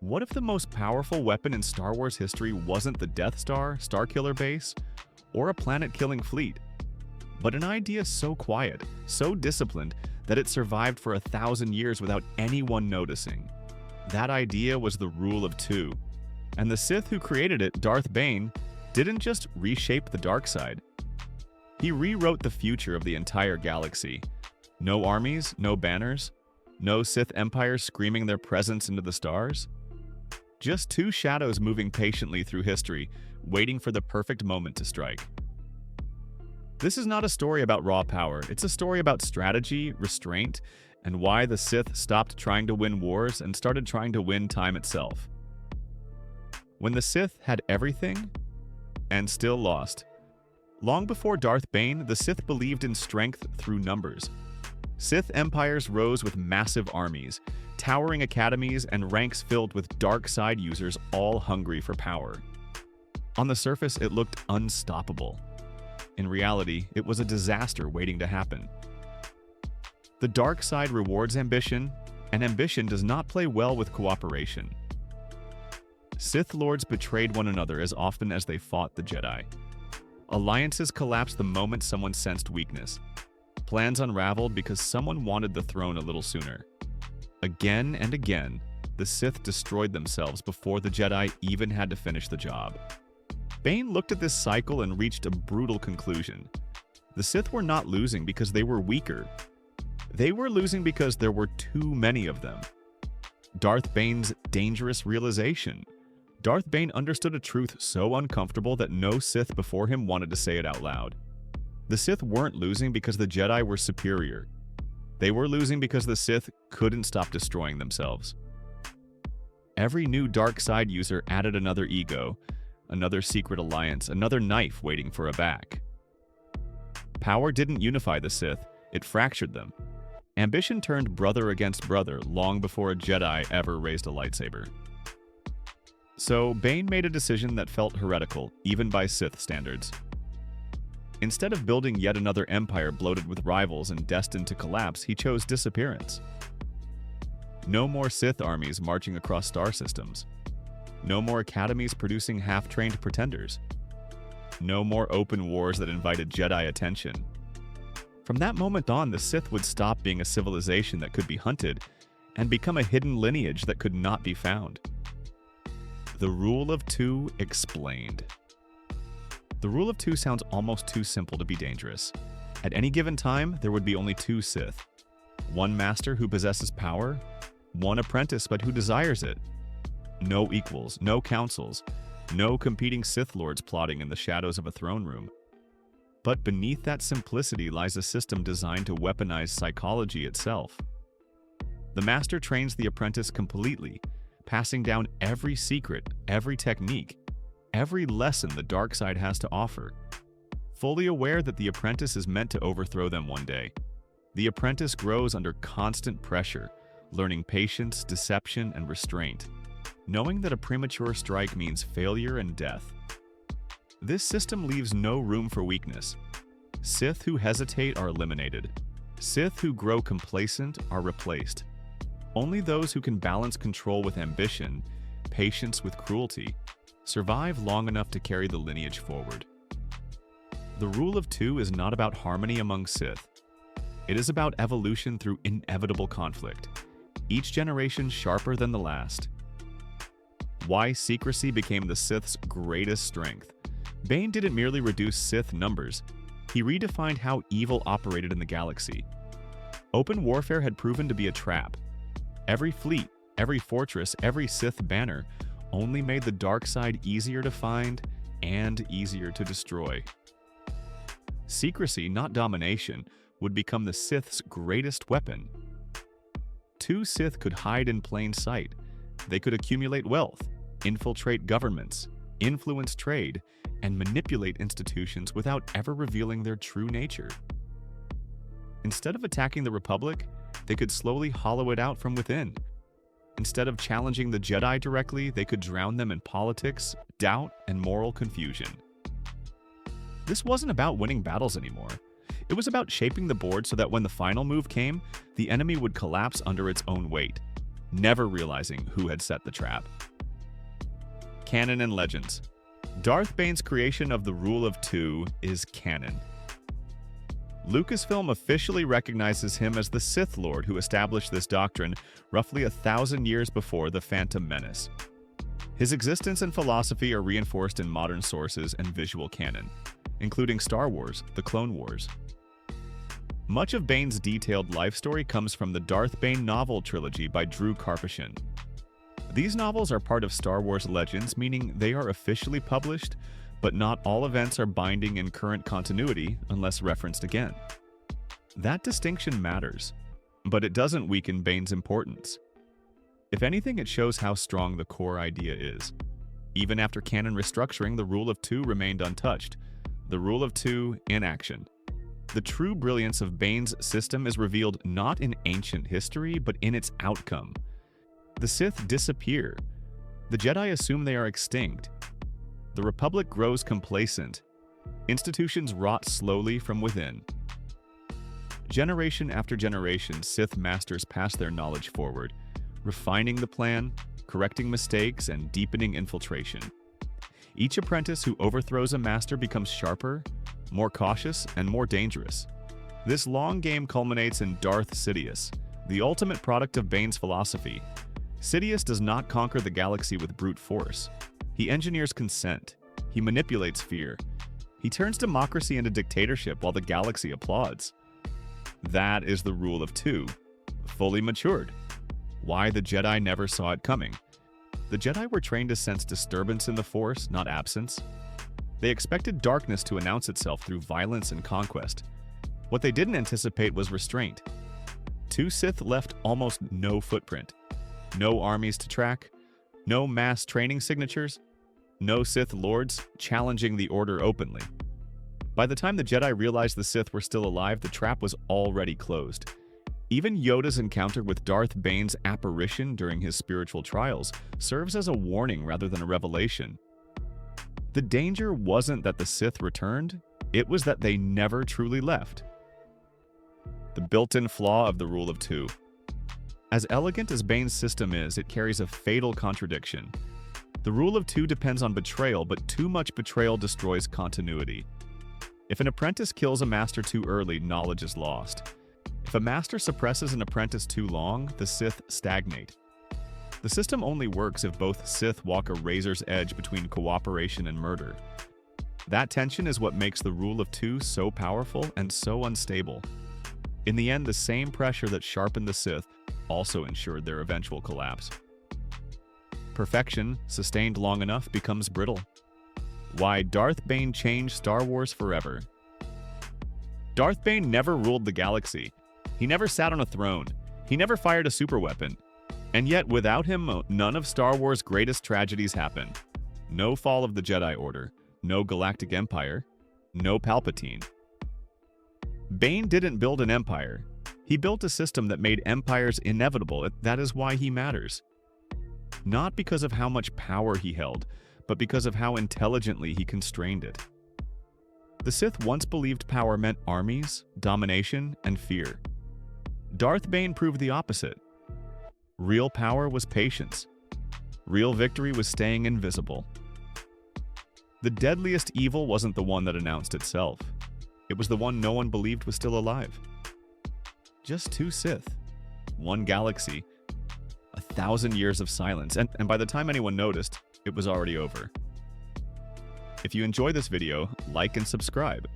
What if the most powerful weapon in Star Wars history wasn't the Death Star, Starkiller base, or a planet-killing fleet, but an idea so quiet, so disciplined, that it survived for 1,000 years without anyone noticing? That idea was the Rule of Two, and the Sith who created it, Darth Bane, didn't just reshape the dark side. He rewrote the future of the entire galaxy. No armies, no banners, no Sith empires screaming their presence into the stars. Just two shadows moving patiently through history, waiting for the perfect moment to strike. This is not a story about raw power, it's a story about strategy, restraint, and why the Sith stopped trying to win wars and started trying to win time itself. When the Sith had everything, and still lost. Long before Darth Bane, the Sith believed in strength through numbers. Sith empires rose with massive armies, towering academies, and ranks filled with dark side users all hungry for power. On the surface, it looked unstoppable. In reality, it was a disaster waiting to happen. The dark side rewards ambition, and ambition does not play well with cooperation. Sith Lords betrayed one another as often as they fought the Jedi. Alliances collapsed the moment someone sensed weakness. Plans unraveled because someone wanted the throne a little sooner. Again and again, the Sith destroyed themselves before the Jedi even had to finish the job. Bane looked at this cycle and reached a brutal conclusion. The Sith were not losing because they were weaker. They were losing because there were too many of them. Darth Bane's dangerous realization. Darth Bane understood a truth so uncomfortable that no Sith before him wanted to say it out loud. The Sith weren't losing because the Jedi were superior. They were losing because the Sith couldn't stop destroying themselves. Every new dark side user added another ego, another secret alliance, another knife waiting for a back. Power didn't unify the Sith, it fractured them. Ambition turned brother against brother long before a Jedi ever raised a lightsaber. So Bane made a decision that felt heretical, even by Sith standards. Instead of building yet another empire bloated with rivals and destined to collapse, he chose disappearance. No more Sith armies marching across star systems. No more academies producing half-trained pretenders. No more open wars that invited Jedi attention. From that moment on, the Sith would stop being a civilization that could be hunted and become a hidden lineage that could not be found. The Rule of Two explained. The Rule of Two sounds almost too simple to be dangerous. At any given time, there would be only two Sith. One master who possesses power, one apprentice but who desires it. No equals, no councils, no competing Sith Lords plotting in the shadows of a throne room. But beneath that simplicity lies a system designed to weaponize psychology itself. The master trains the apprentice completely, passing down every secret, every technique, every lesson the dark side has to offer. Fully aware that the apprentice is meant to overthrow them one day, the apprentice grows under constant pressure, learning patience, deception, and restraint, knowing that a premature strike means failure and death. This system leaves no room for weakness. Sith who hesitate are eliminated. Sith who grow complacent are replaced. Only those who can balance control with ambition, patience with cruelty, survive long enough to carry the lineage forward. The Rule of Two is not about harmony among Sith. It is about evolution through inevitable conflict, each generation sharper than the last. Why secrecy became the Sith's greatest strength. Bane didn't merely reduce Sith numbers, he redefined how evil operated in the galaxy. Open warfare had proven to be a trap. Every fleet, every fortress, every Sith banner only made the dark side easier to find and easier to destroy. Secrecy, not domination, would become the Sith's greatest weapon. Two Sith could hide in plain sight. They could accumulate wealth, infiltrate governments, influence trade, and manipulate institutions without ever revealing their true nature. Instead of attacking the Republic, they could slowly hollow it out from within. Instead of challenging the Jedi directly, they could drown them in politics, doubt, and moral confusion. This wasn't about winning battles anymore. It was about shaping the board so that when the final move came, the enemy would collapse under its own weight. never realizing who had set the trap. Canon and legends. Darth Bane's creation of the Rule of Two is canon. Lucasfilm officially recognizes him as the Sith Lord who established this doctrine roughly 1,000 years before The Phantom Menace. His existence and philosophy are reinforced in modern sources and visual canon, including Star Wars, The Clone Wars. Much of Bane's detailed life story comes from the Darth Bane novel trilogy by Drew Karpyshyn. These novels are part of Star Wars Legends, meaning they are officially published, but not all events are binding in current continuity unless referenced again. That distinction matters, but it doesn't weaken Bane's importance. If anything, it shows how strong the core idea is. Even after canon restructuring, the Rule of Two remained untouched. The Rule of Two in action. The true brilliance of Bane's system is revealed not in ancient history, but in its outcome. The Sith disappear. The Jedi assume they are extinct. The Republic grows complacent. Institutions rot slowly from within. Generation after generation, Sith masters pass their knowledge forward, refining the plan, correcting mistakes, and deepening infiltration. Each apprentice who overthrows a master becomes sharper, more cautious, and more dangerous. This long game culminates in Darth Sidious, the ultimate product of Bane's philosophy. Sidious does not conquer the galaxy with brute force. He engineers consent. He manipulates fear. He turns democracy into dictatorship while the galaxy applauds. That is the Rule of Two, fully matured. Why the Jedi never saw it coming. The Jedi were trained to sense disturbance in the Force, not absence. They expected darkness to announce itself through violence and conquest. What they didn't anticipate was restraint. Two Sith left almost no footprint. No armies to track, no mass training signatures, no Sith Lords challenging the Order openly. By the time the Jedi realized the Sith were still alive, the trap was already closed. Even Yoda's encounter with Darth Bane's apparition during his spiritual trials serves as a warning rather than a revelation. The danger wasn't that the Sith returned, it was that they never truly left. The built-in flaw of the Rule of Two. As elegant as Bane's system is, it carries a fatal contradiction. The Rule of Two depends on betrayal, but too much betrayal destroys continuity. If an apprentice kills a master too early, knowledge is lost. If a master suppresses an apprentice too long, the Sith stagnate. The system only works if both Sith walk a razor's edge between cooperation and murder. That tension is what makes the Rule of Two so powerful and so unstable. In the end, the same pressure that sharpened the Sith also ensured their eventual collapse. Perfection, sustained long enough, becomes brittle. Why Darth Bane changed Star Wars forever. Darth Bane never ruled the galaxy. He never sat on a throne. He never fired a superweapon. And yet, without him, none of Star Wars' greatest tragedies happened. No fall of the Jedi Order, no Galactic Empire, no Palpatine. Bane didn't build an empire. He built a system that made empires inevitable. That is why he matters. Not because of how much power he held, but because of how intelligently he constrained it. The Sith once believed power meant armies, domination, and fear. Darth Bane proved the opposite. Real power was patience. Real victory was staying invisible. The deadliest evil wasn't the one that announced itself. It was the one no one believed was still alive. Just two Sith, one galaxy, 1,000 years of silence, and by the time anyone noticed, it was already over. If you enjoy this video, like and subscribe.